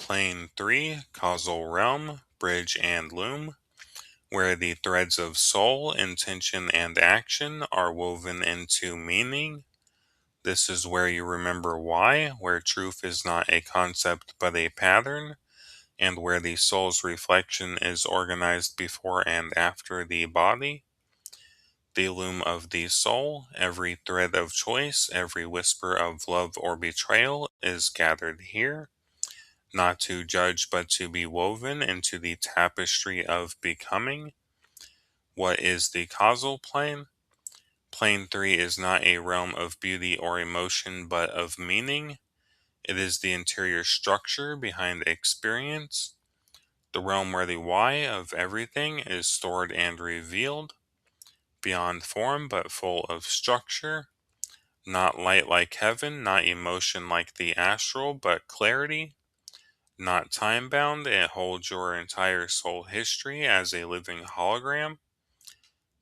Plane 3, Causal Realm, Bridge and Loom, where the threads of soul, intention, and action are woven into meaning. This is where you remember why, where truth is not a concept but a pattern, and where the soul's reflection is organized before and after the body. The loom of the soul, every thread of choice, every whisper of love or betrayal is gathered here, not to judge but to be woven into the tapestry of becoming. What is the causal plane? Plane 3 is not a realm of beauty or emotion but of meaning. It is the interior structure behind experience, the realm where the why of everything is stored and revealed, beyond form but full of structure, not light like heaven, not emotion like the astral, but clarity. Not time bound, it holds your entire soul history as a living hologram.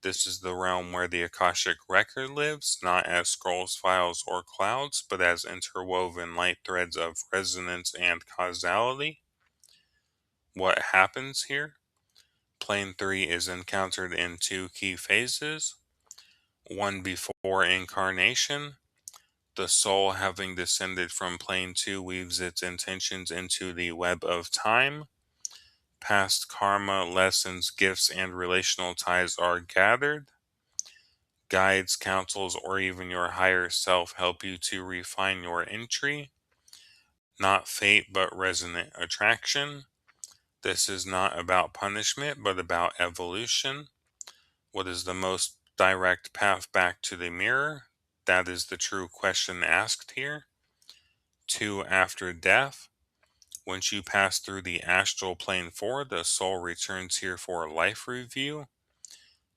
This is the realm where the Akashic record lives, not as scrolls, files, or clouds, but as interwoven light threads of resonance and causality. What happens here? Plane 3 is encountered in two key phases. One before incarnation. The soul, having descended from plane 2, weaves its intentions into the web of time. Past karma, lessons, gifts, and relational ties are gathered. Guides, counsels, or even your higher self help you to refine your entry. Not fate, but resonant attraction. This is not about punishment, but about evolution. What is the most direct path back to the mirror? That is the true question asked here. 2. After death. Once you pass through the astral plane 4, the soul returns here for a life review.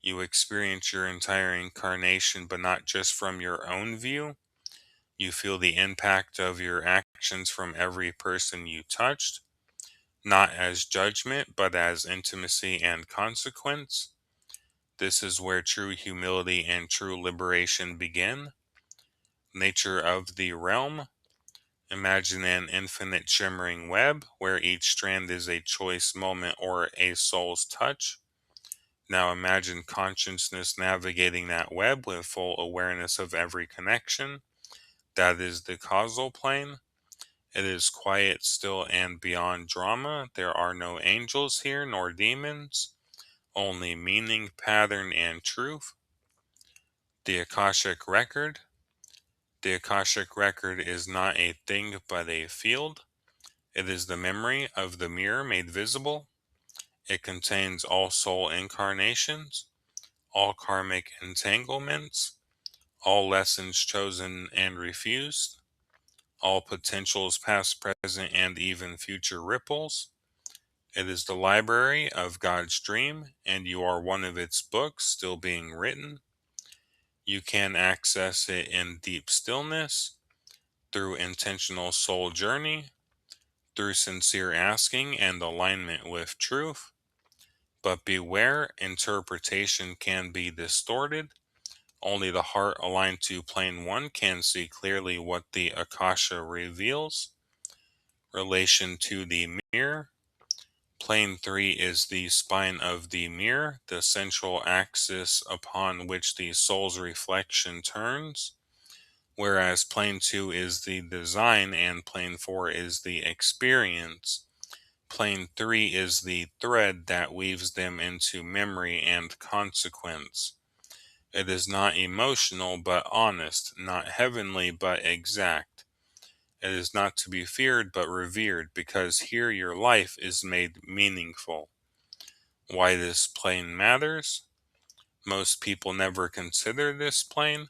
You experience your entire incarnation, but not just from your own view. You feel the impact of your actions from every person you touched, not as judgment, but as intimacy and consequence. This is where true humility and true liberation begin. Nature of the realm. Imagine an infinite shimmering web where each strand is a choice moment or a soul's touch. Now imagine consciousness navigating that web with full awareness of every connection. That is the causal plane. It is quiet, still, and beyond drama. There are no angels here nor demons, only meaning, pattern, and truth. The Akashic Record. The Akashic Record is not a thing but a field. It is the memory of the mirror made visible. It contains all soul incarnations, all karmic entanglements, all lessons chosen and refused, all potentials past, present, and even future ripples. It is the library of God's dream, and you are one of its books still being written. You can access it in deep stillness, through intentional soul journey, through sincere asking and alignment with truth. But beware, interpretation can be distorted. Only the heart aligned to plane 1 can see clearly what the Akasha reveals. Relation to the mirror. Plane 3 is the spine of the mirror, the central axis upon which the soul's reflection turns, whereas plane 2 is the design and plane 4 is the experience. Plane 3 is the thread that weaves them into memory and consequence. It is not emotional but honest, not heavenly but exact. It is not to be feared but revered, because here your life is made meaningful. Why this plane matters? Most people never consider this plane.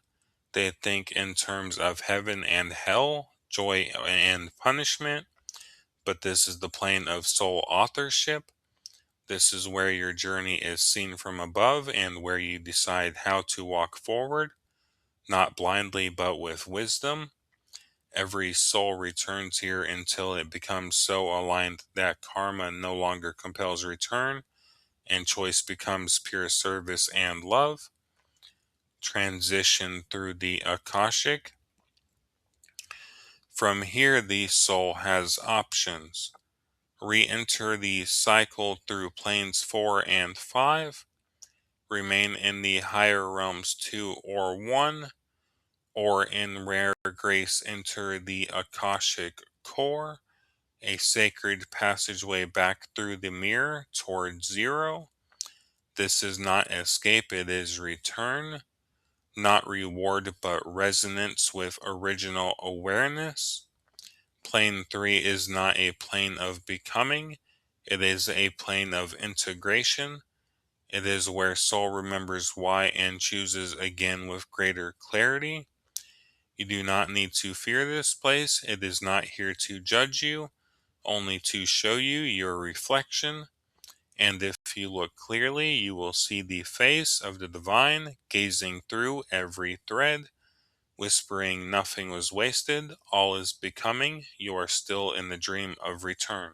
They think in terms of heaven and hell, joy and punishment, but this is the plane of soul authorship. This is where your journey is seen from above and where you decide how to walk forward, not blindly but with wisdom. Every soul returns here until it becomes so aligned that karma no longer compels return and choice becomes pure service and love. Transition through the Akashic. From here, the soul has options. Re-enter the cycle through planes 4 and 5. Remain in the higher realms 2 or 1. Or in rare grace enter the Akashic core, a sacred passageway back through the mirror towards 0. This is not escape, it is return. Not reward, but resonance with original awareness. Plane 3 is not a plane of becoming, it is a plane of integration. It is where soul remembers why and chooses again with greater clarity. You do not need to fear this place. It is not here to judge you, only to show you your reflection. And if you look clearly, you will see the face of the divine gazing through every thread, whispering nothing was wasted, all is becoming. You are still in the dream of return.